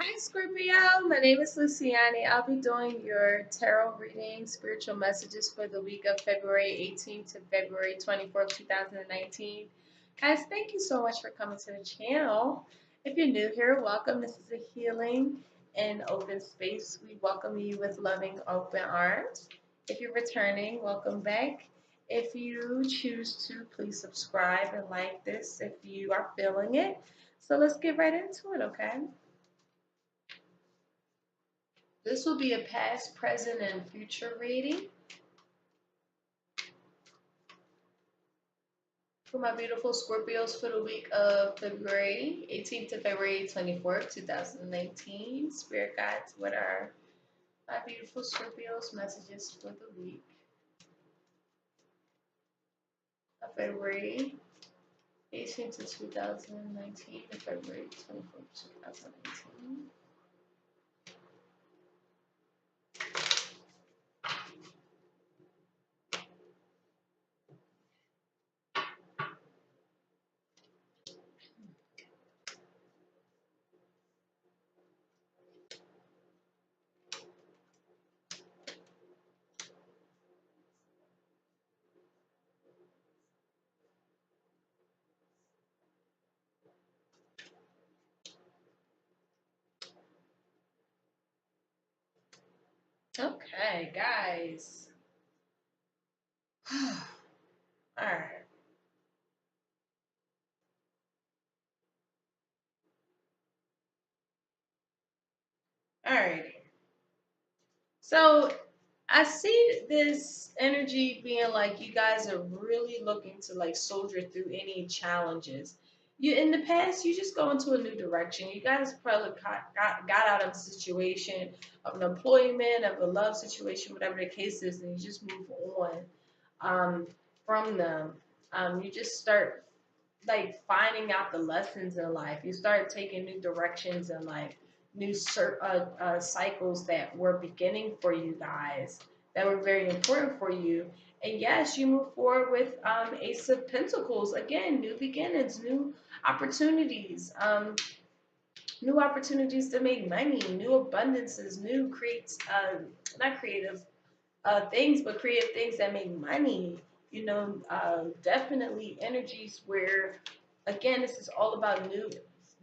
Hi Scorpio, my name is Luciani. I'll be doing your tarot reading, spiritual messages for the week of February 18th to February 24th, 2019. Guys, thank you so much for coming to the channel. If you're new here, welcome. This is a healing and open space. We welcome you with loving open arms. If you're returning, welcome back. If you choose to, please subscribe and like this if you are feeling it. So let's get right into it, okay? This will be a past, present, and future reading for my beautiful Scorpios for the week of February 18th to February 24th, 2019. Spirit guides, what are my beautiful Scorpios messages for the week of February 18th to 2019 to February 24th, 2019. Okay, guys. All right. All right. So I see this energy being like you guys are really looking to like soldier through any challenges. You in the past, you just go into a new direction. You guys probably got out of a situation of an employment, of a love situation, whatever the case is, and you just move on um, from them. You just start like finding out the lessons in life. You start taking new directions in life, new cycles that were beginning for you guys, that were very important for you. And yes, you move forward with Ace of Pentacles. Again, new beginnings, new opportunities to make money, new abundances, new not creative things, but creative things that make money. Definitely energies where, again, this is all about new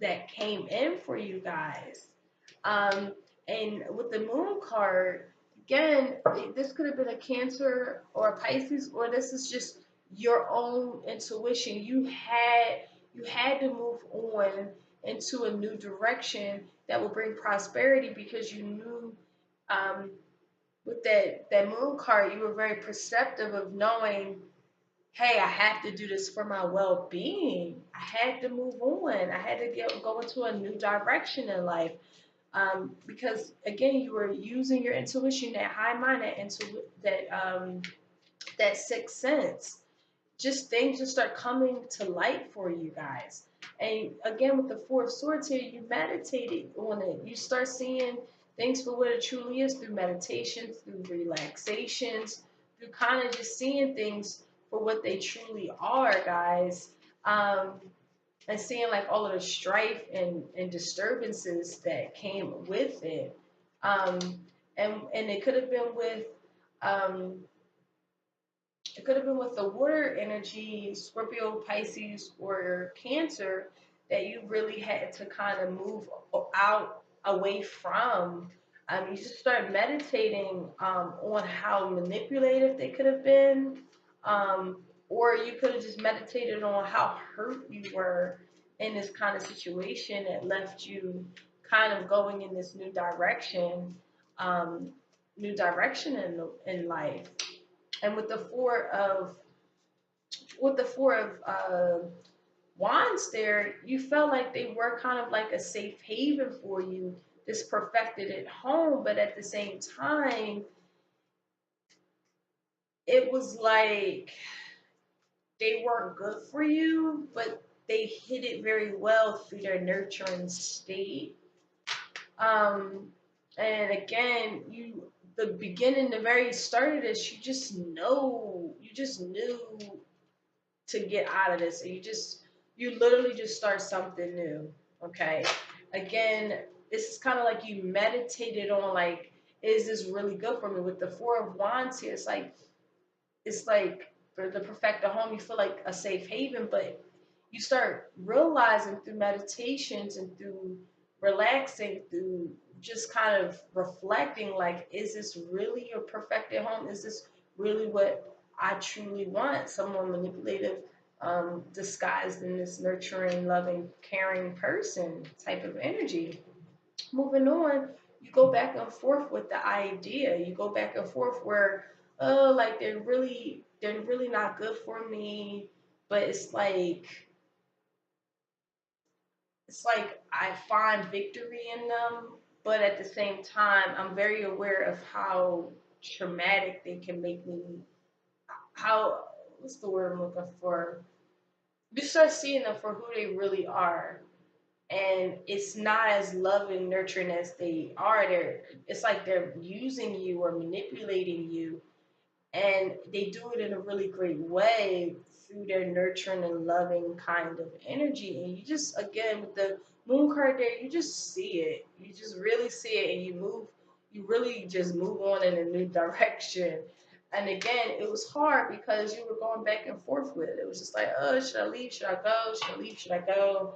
that came in for you guys. Um, and with the Moon card, again, this could have been a Cancer or a Pisces, or this is just your own intuition. You had to move on into a new direction that will bring prosperity because you knew um, with that Moon card, you were very perceptive of knowing, hey, I have to do this for my well-being. I had to move on. I had to go into a new direction in life. Because again, you were using your intuition, that high mind, that sixth sense. Just things just start coming to light for you guys. And again, with the Four of Swords here, you meditated on it. You start seeing things for what it truly is through meditations, through relaxations, through kind of just seeing things for what they truly are, guys. Um, and seeing like all of the strife and disturbances that came with it. Um, and um, it could have been with the water energy, Scorpio, Pisces, or Cancer, that you really had to kind of move out away from. You just start meditating on how manipulative they could have been, um, or you could have just meditated on how hurt you were in this kind of situation that left you kind of going in this um, new direction in life. And with the four of wands there, you felt like they were kind of like a safe haven for you, this perfected at home, but at the same time, it was like they weren't good for you, but they hid it very well through their nurturing state. Um, and again, the beginning, the very start of this, you just knew to get out of this. You literally just start something new. Okay. Again, it's kind of like you meditated on, like, is this really good for me? With the Four of Wands here, it's like for the perfected home, you feel like a safe haven, but you start realizing through meditations and through relaxing, through just kind of reflecting, like, is this really your perfected home? Is this really what I truly want? Someone manipulative, disguised in this nurturing, loving, caring person type of energy. Moving on, you go back and forth with the idea. You go back and forth where, oh, like they're really not good for me, but it's like I find victory in them, but at the same time, I'm very aware of how traumatic they can make me. How, what's the word I'm looking for? You start seeing them for who they really are, and it's not as loving, nurturing as they are. It's like they're using you or manipulating you, and they do it in a really great way through their nurturing and loving kind of energy. And you just, again, with the moon card there, you just see it. You just really see it, and you really just move on in a new direction. And again, it was hard because you were going back and forth with it. It was just like, oh, should I leave? Should I go? Should I leave? Should I go?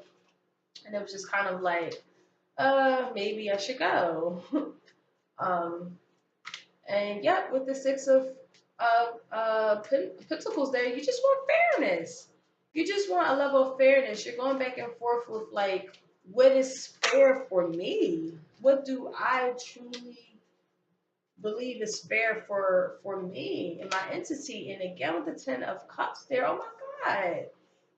And it was just kind of like, maybe I should go. um, and yep, with the Six of Pentacles there, you just want fairness. You just want a level of fairness. You're going back and forth with, like, what is fair for me? What do I truly believe is fair for me and my entity? And again, with the Ten of Cups there, oh my God.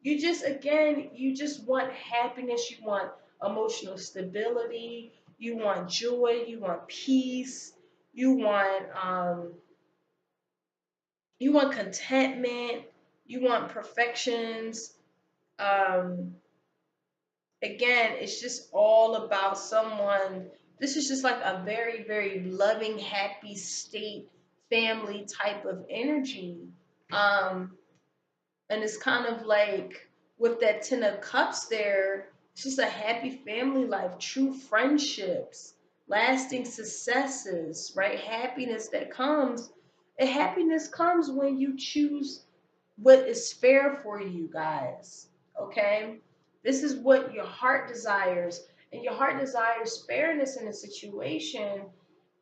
You just want happiness. You want emotional stability. You want joy. You want peace. You want um, you want contentment. You want perfections. Um, Again, it's just all about someone. This is just like a very, very loving, happy state, family type of energy. Um, and it's kind of like with that Ten of Cups there, it's just a happy family life, true friendships, lasting successes, right? Happiness that comes. And happiness comes when you choose what is fair for you guys. Okay? This is what your heart desires. And your heart desires fairness in a situation.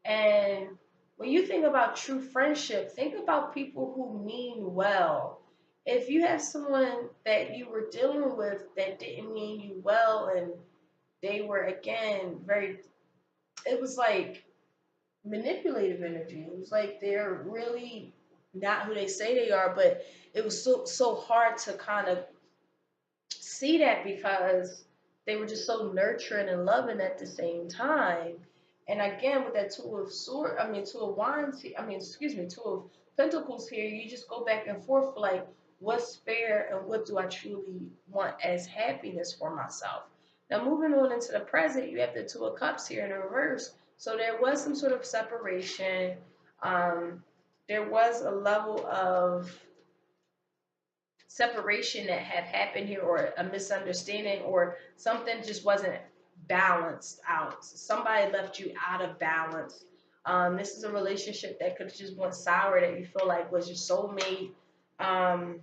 And when you think about true friendship, think about people who mean well. If you have someone that you were dealing with that didn't mean you well, and they were, again, it was like manipulative energy. It was like they're really not who they say they are, but it was so hard to kind of see that because they were just so nurturing and loving at the same time. And again, with that Two of Wands, excuse me, Two of Pentacles here, you just go back and forth, like, what's fair and what do I truly want as happiness for myself. Now, moving on into the present, you have the Two of Cups here in reverse. So there was some sort of separation. Um, there was a level of separation that had happened here, or a misunderstanding, or something just wasn't balanced out. Somebody left you out of balance. This is a relationship that could have just went sour, that you feel like was your soulmate. Um,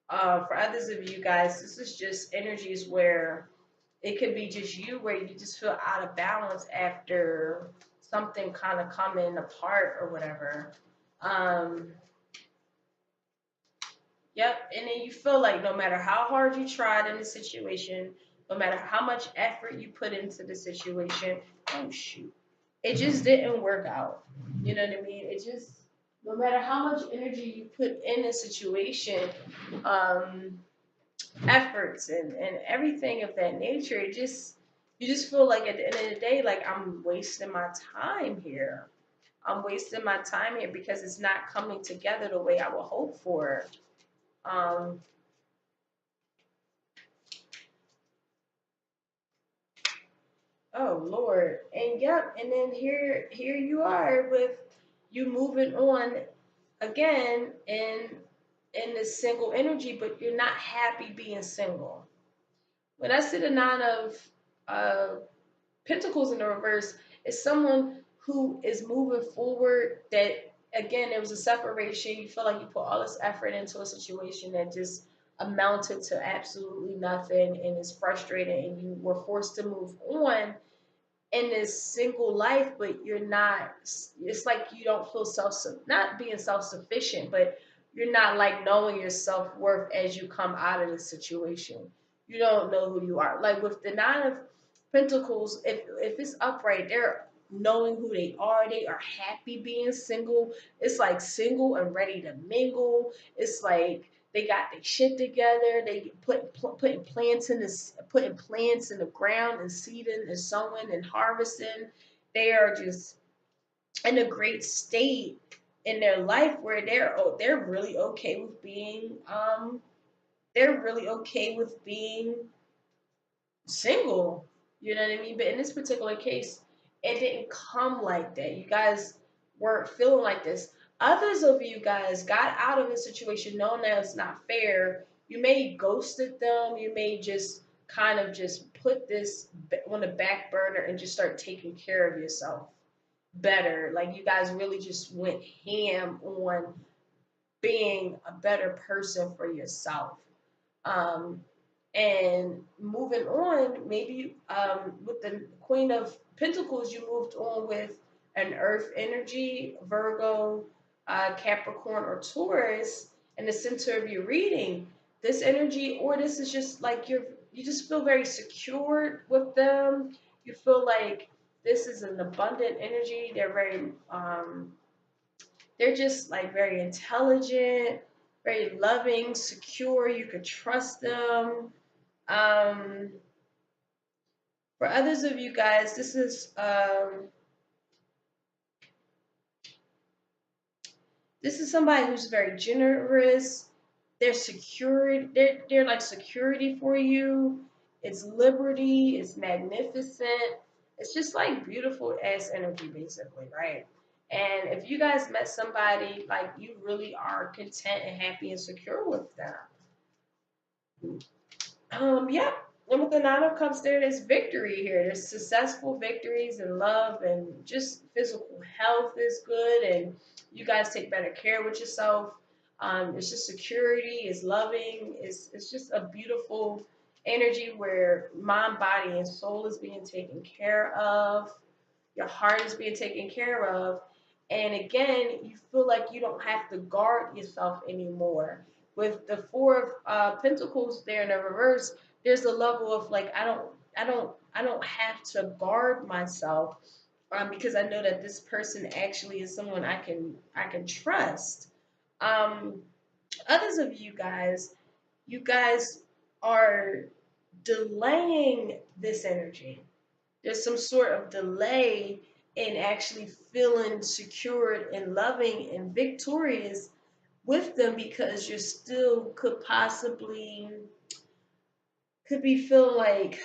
for others of you guys, this is just energies where it could be just you, where you just feel out of balance after something kind of coming apart or whatever. Um, Yep, and then you feel like no matter how hard you tried in the situation, no matter how much effort you put into the situation, oh shoot, it just didn't work out. You know what I mean? It just, no matter how much energy you put in a situation, um, efforts and everything of that nature, you just feel like at the end of the day, like, I'm wasting my time here. I'm wasting my time here because it's not coming together the way I would hope for. Um, Oh Lord. And yep, and then here you are with you moving on again in this single energy, but you're not happy being single. When I see the nine of uh Pentacles in the reverse is someone who is moving forward. That again, there was a separation. You feel like you put all this effort into a situation that just amounted to absolutely nothing, and is frustrating, and you were forced to move on in this single life, but you're not. It's like you don't feel not being self-sufficient, but you're not like knowing your self-worth as you come out of the situation. You don't know who you are. Like with the Nine of Pentacles, if it's upright, they're knowing who they are. They are happy being single. It's like single and ready to mingle. It's like they got their shit together. They putting plants in the ground and seeding and sowing and harvesting. They are just in a great state in their life where they're really okay with being single. You know what I mean? But in this particular case, it didn't come like that. You guys weren't feeling like this. Others of you guys got out of a situation knowing that it's not fair. You may ghosted them. You may just kind of just put this on the back burner and just start taking care of yourself better. Like you guys really just went ham on being a better person for yourself. Um, and moving on, maybe with the Queen of Pentacles, you moved on with an Earth energy, Virgo, Capricorn, or Taurus in the center of your reading. This energy, or this is just like you just feel very secure with them. You feel like this is an abundant energy. They're just like very intelligent, very loving, secure. You could trust them. Um, for others of you guys, this is somebody who's very generous. They're secure. They're like security for you. It's liberty. It's magnificent. It's just like beautiful ass energy, basically, right? And if you guys met somebody like you really are content and happy and secure with them, yeah. And with the Nine of Cups, there's victory here. There's successful victories in love, and just physical health is good, and you guys take better care with yourself. It's just security, it's loving, it's just a beautiful energy where mind, body, and soul is being taken care of. Your heart is being taken care of. And again, you feel like you don't have to guard yourself anymore. With the Four of Pentacles there in the reverse, there's a level of like I don't have to guard myself, because I know that this person actually is someone I can trust. Um, Others of you guys are delaying this energy. There's some sort of delay in actually feeling secured and loving and victorious with them, because you still could be feeling like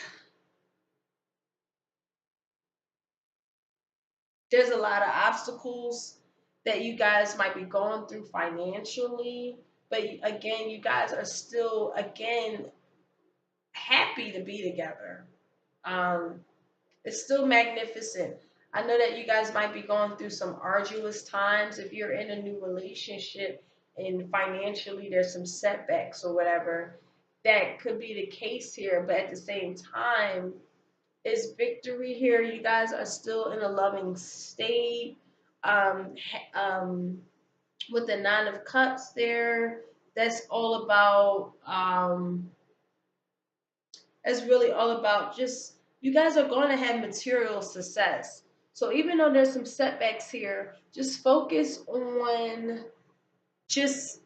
there's a lot of obstacles that you guys might be going through financially, but again, you guys are still again happy to be together. um, It's still magnificent. I know that you guys might be going through some arduous times if you're in a new relationship and financially there's some setbacks or whatever. That could be the case here, but at the same time, it's victory here. You guys are still in a loving state. Um, with the Nine of Cups there, that's all about it's really all about just you guys are going to have material success. So even though there's some setbacks here, just focus on just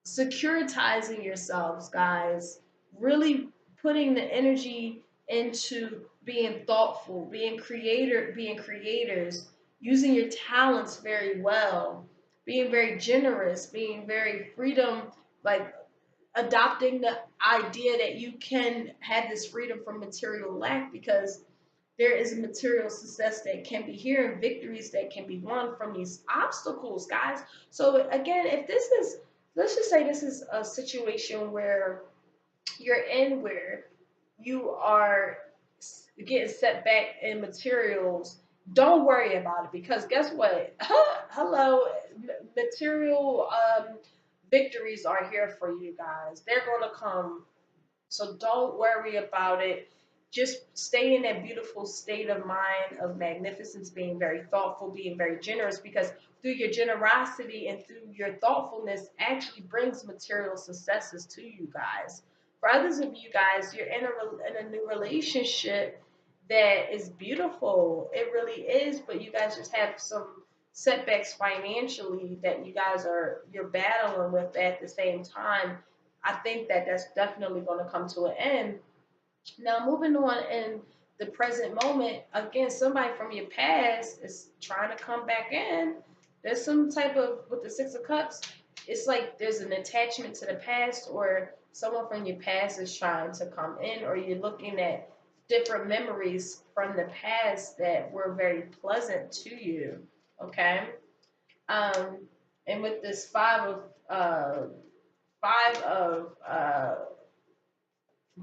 securitizing yourselves, guys. Really putting the energy into being thoughtful, being creators, using your talents very well, being very generous, being very freedom, like adopting the idea that you can have this freedom from material lack, because there is material success that can be here and victories that can be won from these obstacles, guys. So again, if this is, let's just say this is a situation where you're in where you are you're getting set back in materials, don't worry about it, because guess what? Hello, material victories are here for you guys. They're going to come. So don't worry about it. Just stay in that beautiful state of mind of magnificence, being very thoughtful, being very generous, because through your generosity and through your thoughtfulness actually brings material successes to you guys. For others of you guys, you're in a new relationship that is beautiful. It really is, but you guys just have some setbacks financially that you're battling with at the same time. I think that that's definitely going to come to an end. Now, moving on in the present moment, again, somebody from your past is trying to come back in. There's some type of, with the Six of Cups, it's like there's an attachment to the past, or someone from your past is trying to come in, or you're looking at different memories from the past that were very pleasant to you. Okay. Um, and with this five of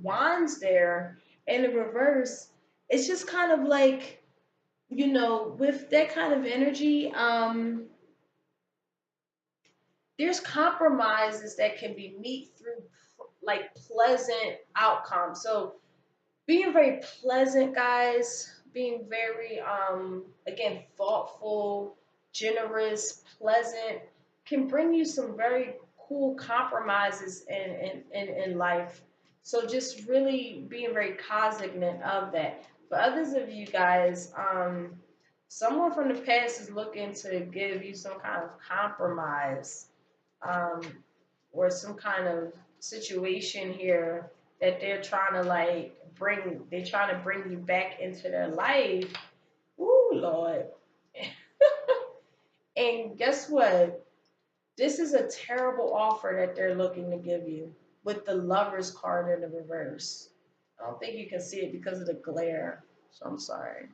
wands there in the reverse, it's just kind of like, with that kind of energy, there's compromises that can be meet through like pleasant outcomes. So being very pleasant, guys, being very again thoughtful, generous, pleasant can bring you some very cool compromises in life. So just really being very cognizant of that. For others of you guys, someone from the past is looking to give you some kind of compromise, um, or some kind of situation here that they're trying to bring you back into their life. Ooh, Lord. And guess what? This is a terrible offer that they're looking to give you with the Lover's card in the reverse. I don't think you can see it because of the glare, so I'm sorry.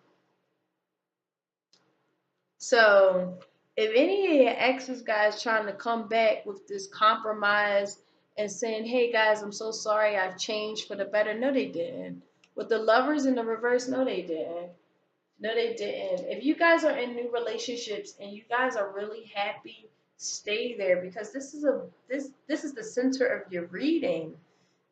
So, if any of your exes, guys, trying to come back with this compromise and saying, hey, guys, I'm so sorry, I've changed for the better, no, they didn't. With the Lovers in the reverse, no, they didn't. No, they didn't. If you guys are in new relationships and you guys are really happy, stay there, because this is the center of your reading.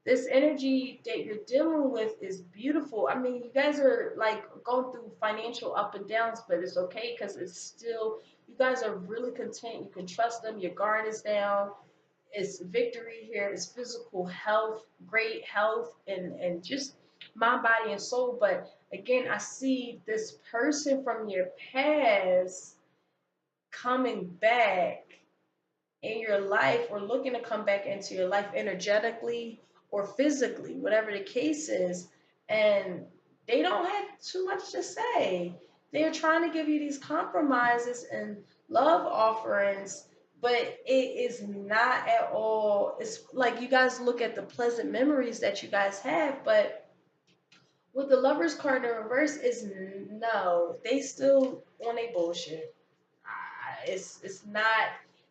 This energy that you're dealing with is beautiful. I mean, you guys are like going through financial up and downs, but it's okay because it's still, you guys are really content. You can trust them. Your guard is down. It's victory here. It's physical health, great health, and just mind, body, and soul. But again, I see this person from your past coming back in your life, or looking to come back into your life energetically or physically, whatever the case is. And they don't have too much to say. They're trying to give you these compromises and love offerings, but it is not at all. It's like you guys look at the pleasant memories that you guys have, but with the Lovers card in reverse, is no, they still on a bullshit. It's not,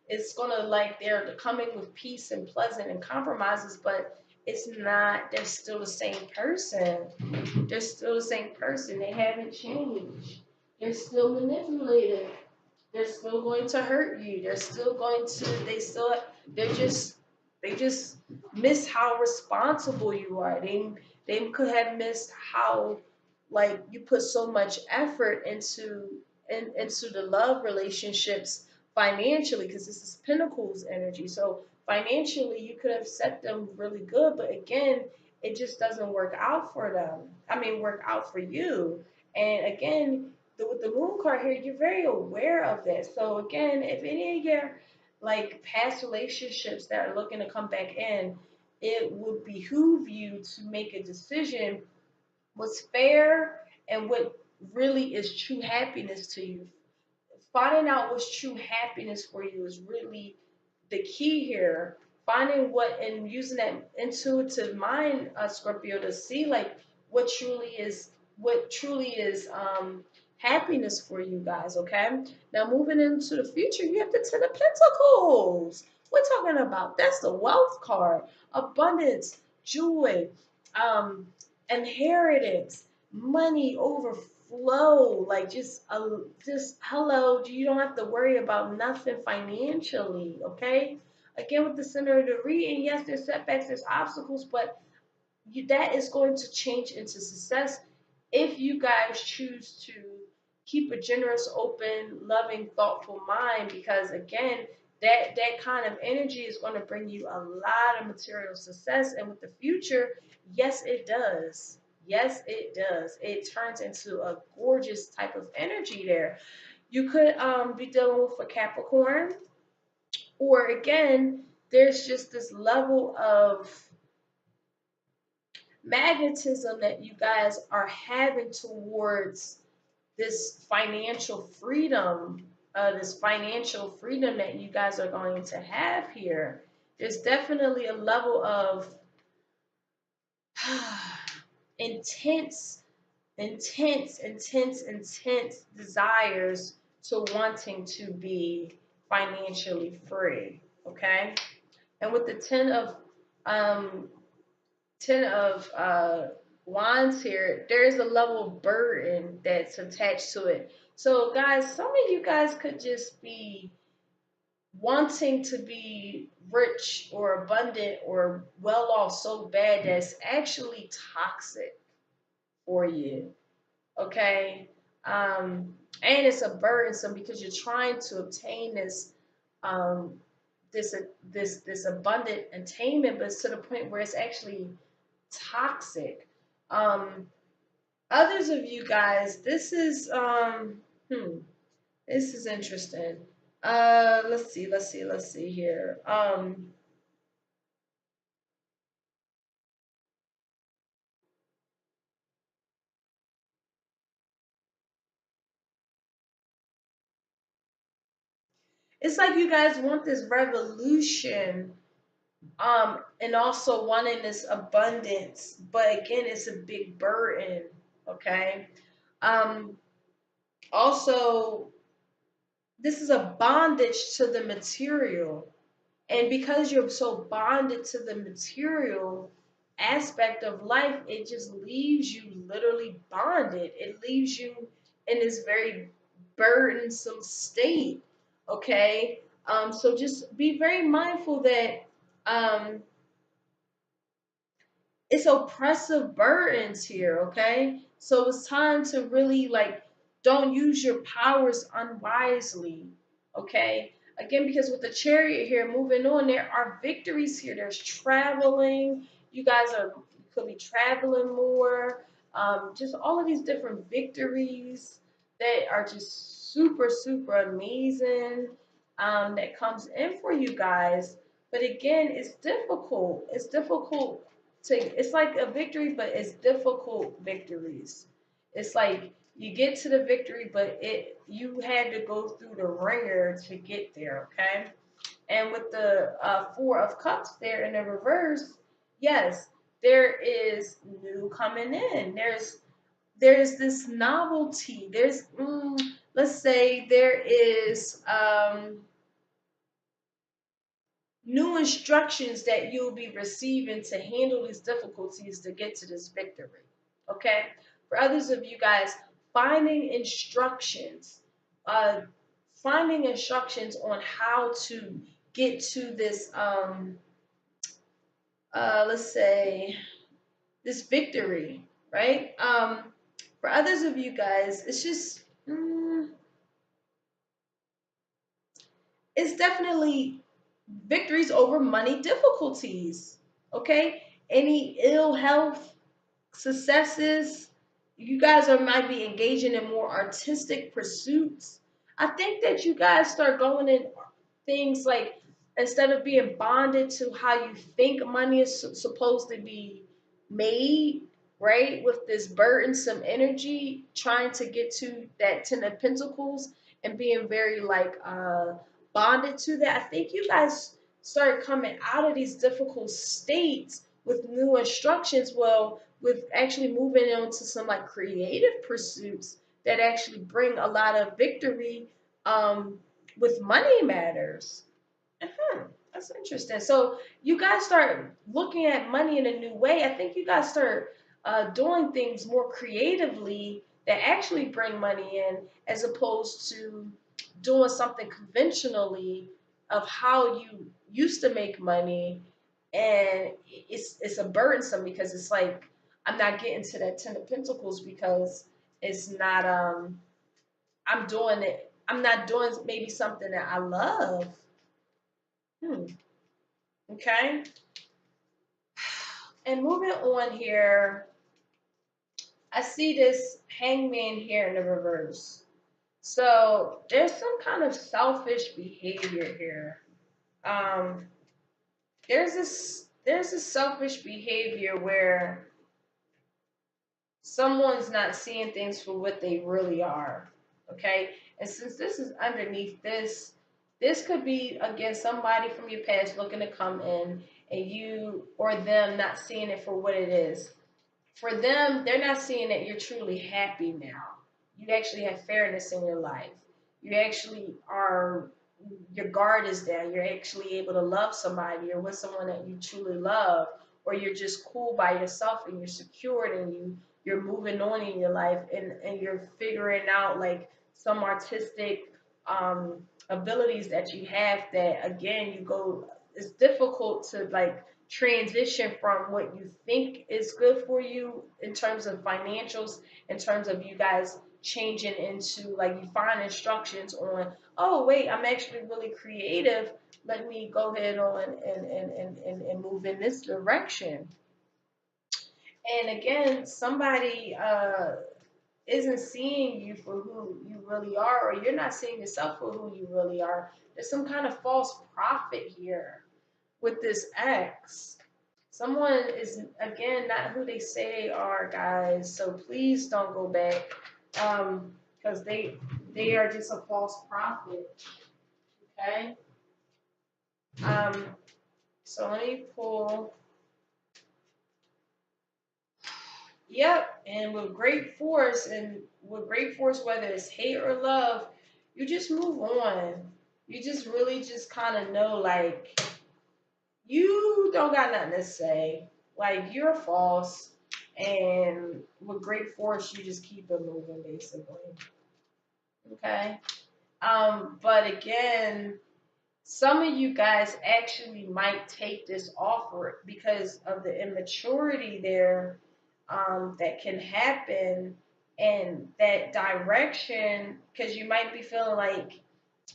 it's gonna, like, they're coming with peace and pleasant and compromises, but it's not, they're still the same person. They're still the same person. They haven't changed. They're still manipulative. They're still going to hurt you. They're still going to, they're just, they just miss how responsible you are. They could have missed how, like, you put so much effort into the love relationships financially, because this is Pentacles energy. So financially, you could have set them really good, but again, it just doesn't work out for them. I mean, work out for you. And again, with the Moon card here, you're very aware of this. So again, if any of your like past relationships that are looking to come back in, it would behoove you to make a decision what's fair and what really is true happiness to you. Finding out what's true happiness for you is really the key here. Finding what, and using that intuitive mind, Scorpio, to see like what truly is, happiness for you guys. Okay. Now moving into the future, you have the Ten of Pentacles. We're talking about, that's the Wealth card, abundance, joy, um, inheritance. money overflow, like just hello, you don't have to worry about nothing financially, okay? Again, with the center of the reading, yes, there's setbacks, there's obstacles, but that is going to change into success if you guys choose to keep a generous, open, loving, thoughtful mind. Because again, that kind of energy is going to bring you a lot of material success. And with the future, yes, it does. Yes, it does. It turns into a gorgeous type of energy there. You could be dealing with a Capricorn, or again, there's just this level of magnetism that you guys are having towards this financial freedom that you guys are going to have here. There's definitely a level of intense, intense desires to wanting to be financially free. Okay, and with the um, ten of wands here, there's a level of burden that's attached to it. So guys, some of you guys could just be wanting to be rich or abundant or well off so bad that's actually toxic for you. Okay, and it's a burdensome because you're trying to obtain um, this this abundant attainment, but it's to the point where it's actually toxic. Um, Others of you guys, this is interesting. Let's see here. It's like you guys want this revolution, and also wanting this abundance, but again, it's a big burden. Okay. Um, Also, this is a bondage to the material. And because you're so bonded to the material aspect of life, it just leaves you literally bonded. It leaves you in this very burdensome state. Okay. So just be very mindful that um, it's oppressive burdens here, okay? So it's time to really like don't use your powers unwisely, okay? Again, because with the chariot here moving on, there are victories here. There's traveling. You guys are you could be traveling more. Just all of these different victories that are just super amazing. That comes in for you guys. But again, it's difficult. It's difficult it's like a victory, but it's difficult victories. It's like you get to the victory, but it you had to go through the ringer to get there, okay? And with the Four of Cups there in the reverse, yes, there is new coming in. There's this novelty. Let's say there is new instructions that you'll be receiving to handle these difficulties to get to this victory. Okay? For others of you guys, finding instructions, uh, finding instructions on how to get to this, let's say, this victory, right? For others of you guys, it's just, it's definitely victories over money difficulties. Okay? Any ill health, successes, you guys are might be engaging in more artistic pursuits. I think that you guys start going in things like instead of being bonded to how you think money is supposed to be made, right? With this burdensome energy, trying to get to that Ten of Pentacles and being very like bonded to that. I think you guys start coming out of these difficult states with new instructions. Well, with actually moving on to some like creative pursuits that actually bring a lot of victory with money matters. That's interesting. So you guys start looking at money in a new way. I think you guys start doing things more creatively that actually bring money in, as opposed to doing something conventionally of how you used to make money. And it's a burdensome, because it's like I'm not getting to that 10 of Pentacles, because it's not I'm not doing maybe something that I love. Hmm. Okay. And moving on here, I see this hangman here in the reverse. So there's some kind of selfish behavior here. Um, there's this selfish behavior where someone's not seeing things for what they really are. Okay? And since this is underneath this, this could be, again, somebody from your past looking to come in, and you or them not seeing it for what it is. For them, they're not seeing that you're truly happy now. You actually have fairness in your life. You actually are, your guard is down. You're actually able to love somebody. You're with someone that you truly love, or you're just cool by yourself and you're secured, and you're moving on in your life, and you're figuring out like some artistic abilities that you have, that again you go, it's difficult to like transition from what you think is good for you in terms of financials, in terms of you guys changing into, like, you find instructions on, oh wait, I'm actually really creative, let me go ahead on and move in this direction. And again, somebody isn't seeing you for who you really are, or you're not seeing yourself for who you really are. There's some kind of false prophet here with this X. Someone is, again, not who they say they are, guys. So please don't go back, because they are just a false prophet. Okay. Um. So let me pull. Yep. And with great force, whether it's hate or love, you just move on. You just really just kind of know, like, you don't got nothing to say. Like, you're false, and with great force, you just keep it moving, basically. Okay. But again, some of you guys actually might take this offer because of the immaturity there, that can happen, and that direction, because you might be feeling like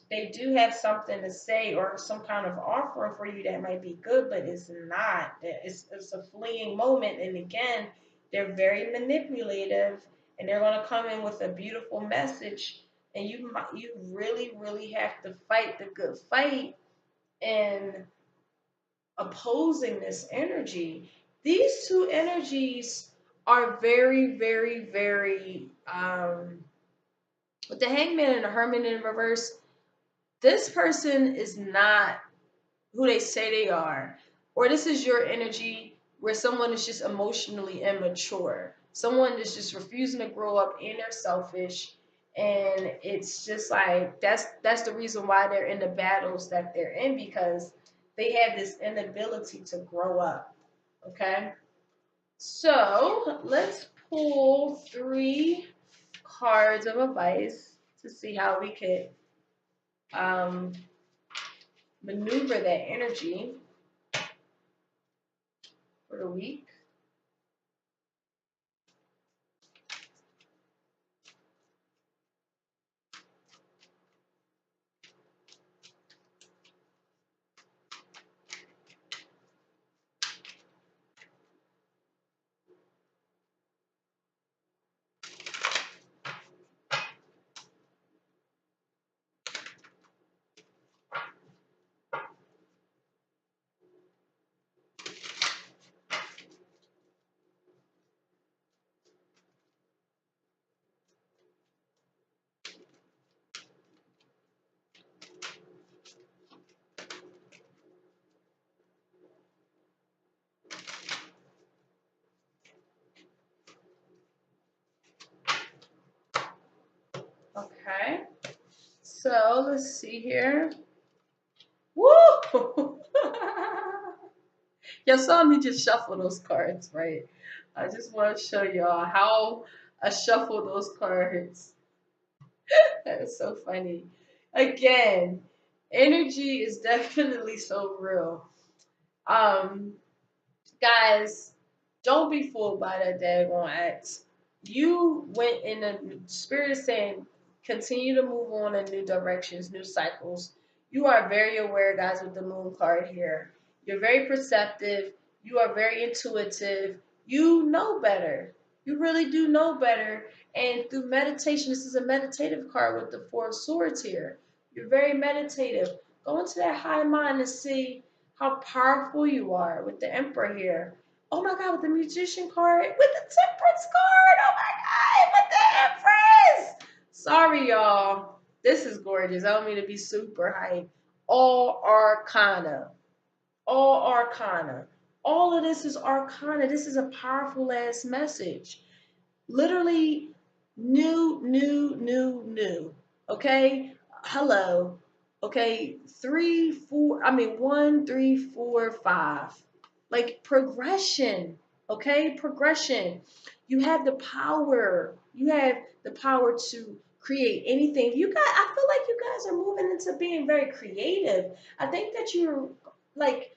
they do have something to say or some kind of offer for you that might be good, but it's not. It's a fleeting moment. And again, they're very manipulative, and they're going to come in with a beautiful message. And you really, really have to fight the good fight in opposing this energy. These two energies are very, very, very, with the hangman and the hermit in reverse, this person is not who they say they are. Or this is your energy where someone is just emotionally immature. Someone is just refusing to grow up, and they're selfish. And it's just like that's the reason why they're in the battles that they're in, because they have this inability to grow up. Okay? So let's pull 3 cards of advice to see how we could um, maneuver that energy for the week. Okay. So let's see here. Woo! Y'all saw me just shuffle those cards, right? I just want to show y'all how I shuffle those cards. That is so funny. Again, energy is definitely so real. Um, Guys, don't be fooled by that daggone X. You went in the spirit is saying continue to move on in new directions, new cycles. You are very aware, guys, with the moon card here. You're very perceptive. You are very intuitive. You know better. You really do know better. And through meditation, this is a meditative card with the Four of Swords here. You're very meditative. Go into that high mind and see how powerful you are with the Emperor here. Oh my God, with the Magician card, with the Temperance card. Oh my God, with the Empress. Sorry, y'all. This is gorgeous. I don't mean to be super hype. All Arcana. All Arcana. All of this is Arcana. This is a powerful ass message. Literally new. Okay? Hello. Okay? Three, four, I mean, one, three, four, five. Like progression. Okay? Progression. You have the power. You have the power to create anything. I feel like you guys are moving into being very creative. I think that you're like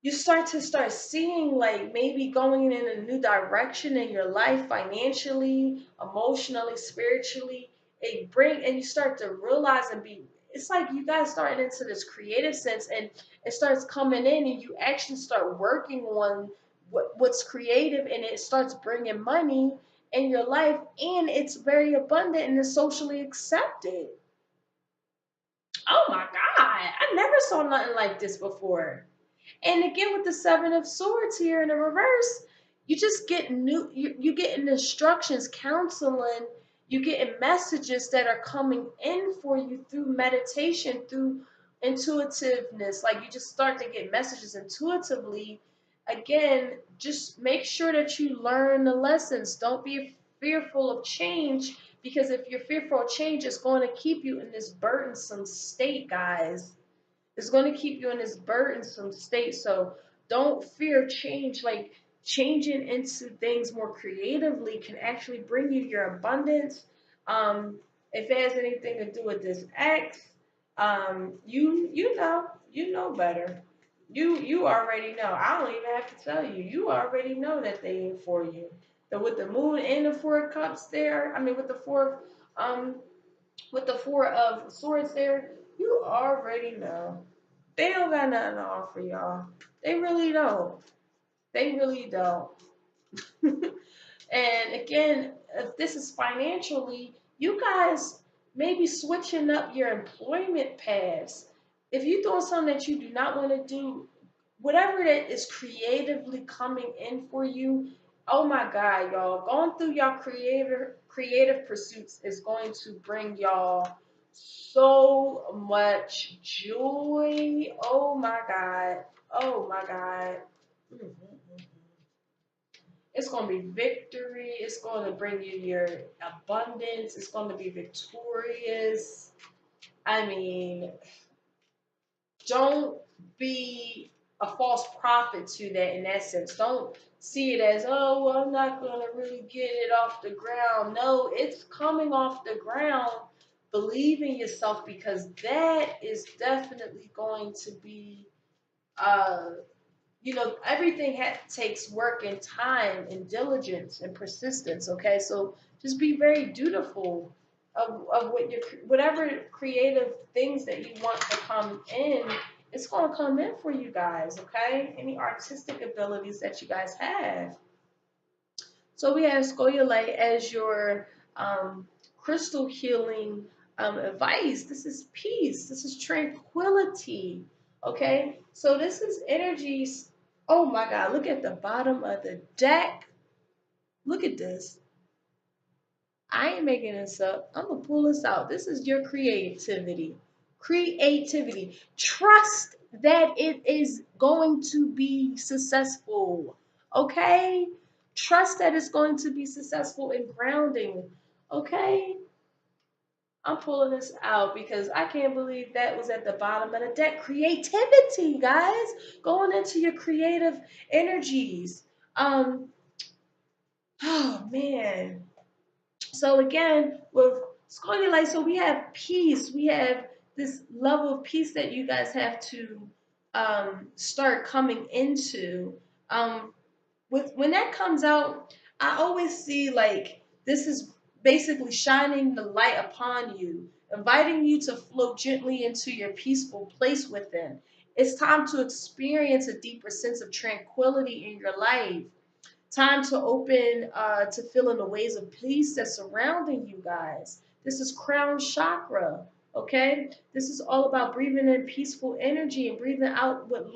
you start seeing like maybe going in a new direction in your life financially, emotionally, spiritually. And you start to realize and be it's like you guys starting into this creative sense and it starts coming in and you actually start working on what's creative and it starts bringing money in your life and it's very abundant and it's socially accepted. Oh my God, I never saw nothing like this before. And again, with the Seven of Swords here in the reverse, you just get you getting instructions, counseling, you getting messages that are coming in for you through meditation, through intuitiveness. Like you just start to get messages intuitively. Again, just make sure that you learn the lessons. Don't be fearful of change because if you're fearful of change, it's going to keep you in this burdensome state, guys. It's going to keep you in this burdensome state. So don't fear change. Like changing into things more creatively can actually bring you your abundance. Um, if it has anything to do with this X, you know better. You already know. I don't even have to tell you. You already know that they ain't for you. So with the moon and the Four of Cups there, I mean um with the Four of Swords there, you already know. They don't got nothing to offer y'all. They really don't. They really don't. And again, if this is financially, you guys may be switching up your employment paths. If you're doing something that you do not want to do, whatever that is creatively coming in for you, oh my God, y'all, going through y'all creative pursuits is going to bring y'all so much joy. Oh my God. Oh my God. Mhm. It's going to be victory. It's going to bring you your abundance. It's going to be victorious. I mean, don't be a false prophet to that in that sense. Don't see it as, oh, well, I'm not going to really get it off the ground. No, it's coming off the ground. Believe in yourself because that is definitely going to be uh, everything takes work and time and diligence and persistence. Okay, so just be very dutiful of whatever creative things that you want to come in. It's going to come in for you guys. Okay, any artistic abilities that you guys have. So we have Scoia'tael as your crystal healing advice. This is peace. This is tranquility. Okay, so this is energies. Oh my God, look at the bottom of the deck. Look at this. I ain't making this up. I'm going to pull this out. This is your creativity. Creativity. Trust that it is going to be successful. Okay? Trust that it's going to be successful in grounding. Okay? I'm pulling this out because I can't believe that was at the bottom of the deck. Creativity, guys. Going into your creative energies. Um, Oh man. So again, with Scorpio light, so we have peace. We have this level of peace that you guys have to start coming into. Um, with when that comes out, I always see like this is basically shining the light upon you, inviting you to flow gently into your peaceful place within. It's time to experience a deeper sense of tranquility in your life. Time to open to feeling the waves of peace that's surrounding you guys. This is crown chakra. Okay, this is all about breathing in peaceful energy and breathing out what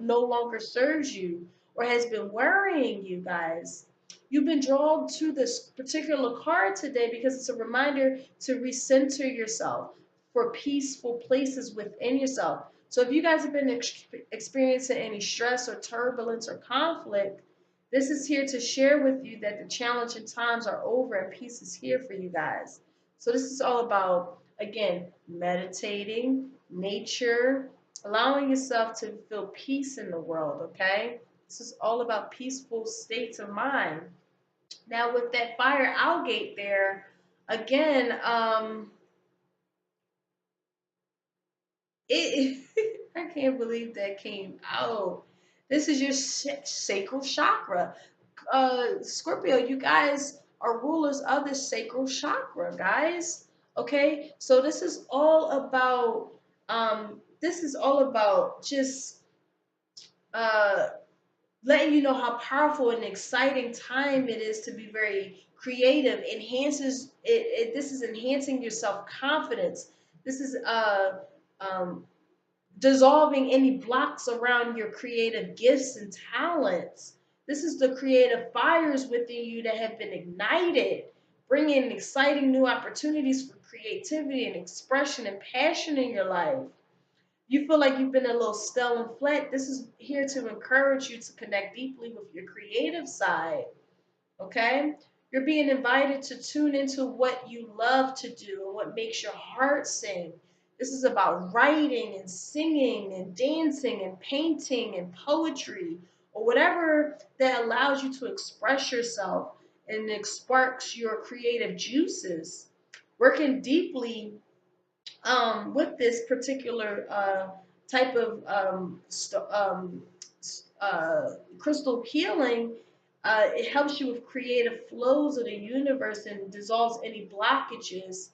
no longer serves you or has been worrying you guys. You've been drawn to this particular card today because it's a reminder to recenter yourself for peaceful places within yourself. So if you guys have been experiencing any stress or turbulence or conflict, this is here to share with you that the challenging times are over and peace is here for you guys. So this is all about, again, meditating, nature, allowing yourself to feel peace in the world, okay? This is all about peaceful states of mind. Now with that fire outgate there, again, it I can't believe that came out. This is your sacral chakra. Scorpio, you guys are rulers of the sacral chakra, guys. Okay, so this is all about just uh letting you know how powerful and exciting time it is to be very creative. This is enhancing your self-confidence. This is um dissolving any blocks around your creative gifts and talents. This is the creative fires within you that have been ignited, bringing exciting new opportunities for creativity and expression and passion in your life. You feel like you've been a little stale and flat. This is here to encourage you to connect deeply with your creative side. Okay? You're being invited to tune into what you love to do and what makes your heart sing. This is about writing and singing and dancing and painting and poetry or whatever that allows you to express yourself and it sparks your creative juices. Working deeply with this particular type of crystal healing, it helps you with creative flows of the universe and dissolves any blockages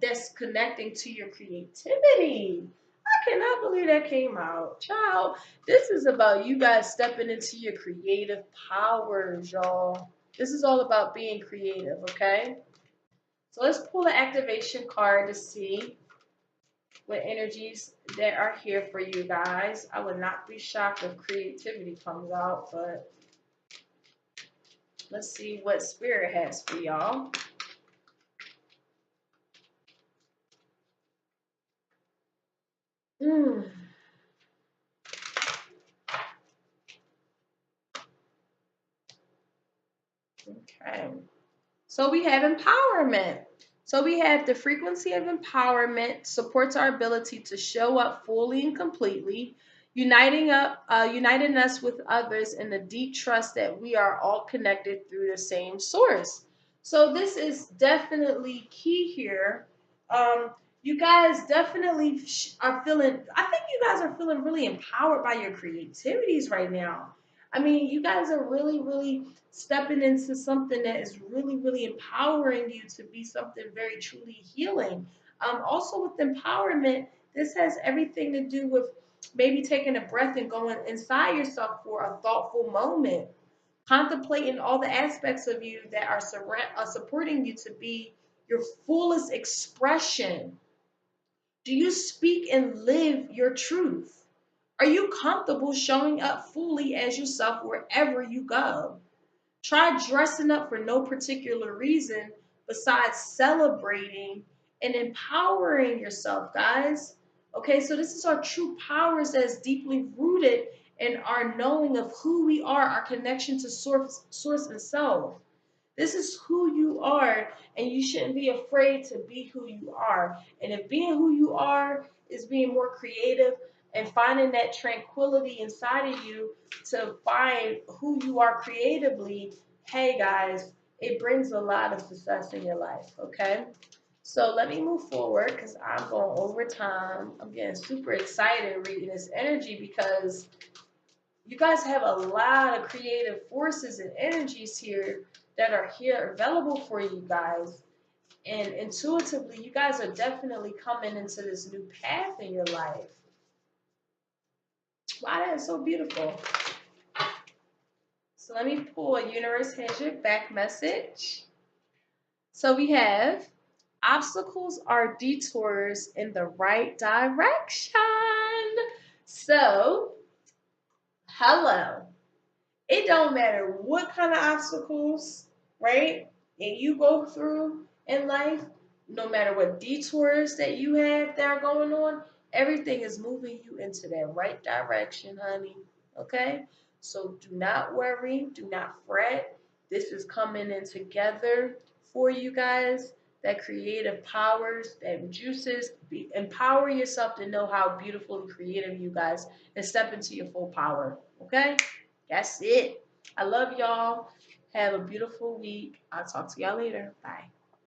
that's connecting to your creativity. I cannot believe that came out. Child, this is about you guys stepping into your creative powers, y'all. This is all about being creative, okay? So let's pull the activation card to see what energies that are here for you guys. I would not be shocked if creativity comes out, but let's see what spirit has for y'all. Mm, okay. So we have empowerment. So we have the frequency of empowerment supports our ability to show up fully and completely, uniting us with others in the deep trust that we are all connected through the same source. So this is definitely key here. Um, you guys definitely are feeling. I think you guys are feeling really empowered by your creativities right now. I mean, you guys are really, really stepping into something that is really, really empowering you to be something very truly healing. Also, with empowerment, this has everything to do with maybe taking a breath and going inside yourself for a thoughtful moment, contemplating all the aspects of you that are supporting you to be your fullest expression. Do you speak and live your truth? Are you comfortable showing up fully as yourself wherever you go? Try dressing up for no particular reason besides celebrating and empowering yourself, guys. Okay, so this is our true powers that's deeply rooted in our knowing of who we are, our connection to source and self. This is who you are, and you shouldn't be afraid to be who you are. And if being who you are is being more creative, and finding that tranquility inside of you to find who you are creatively, hey guys, it brings a lot of success in your life, okay? So let me move forward because I'm going over time. I'm getting super excited reading this energy because you guys have a lot of creative forces and energies here that are here available for you guys. And intuitively, you guys are definitely coming into this new path in your life. Wow, that is so beautiful. So let me pull a universe handshake back message. So we have obstacles are detours in the right direction. So, hello. It don't matter what kind of obstacles, right, that you go through in life, no matter what detours that you have that are going on, everything is moving you into that right direction, honey. Okay? So do not worry, do not fret. This is coming in together for you guys. That creative powers, that juices, empower yourself to know how beautiful and creative you guys and step into your full power. Okay? That's it. I love y'all. Have a beautiful week. I'll talk to y'all later. Bye.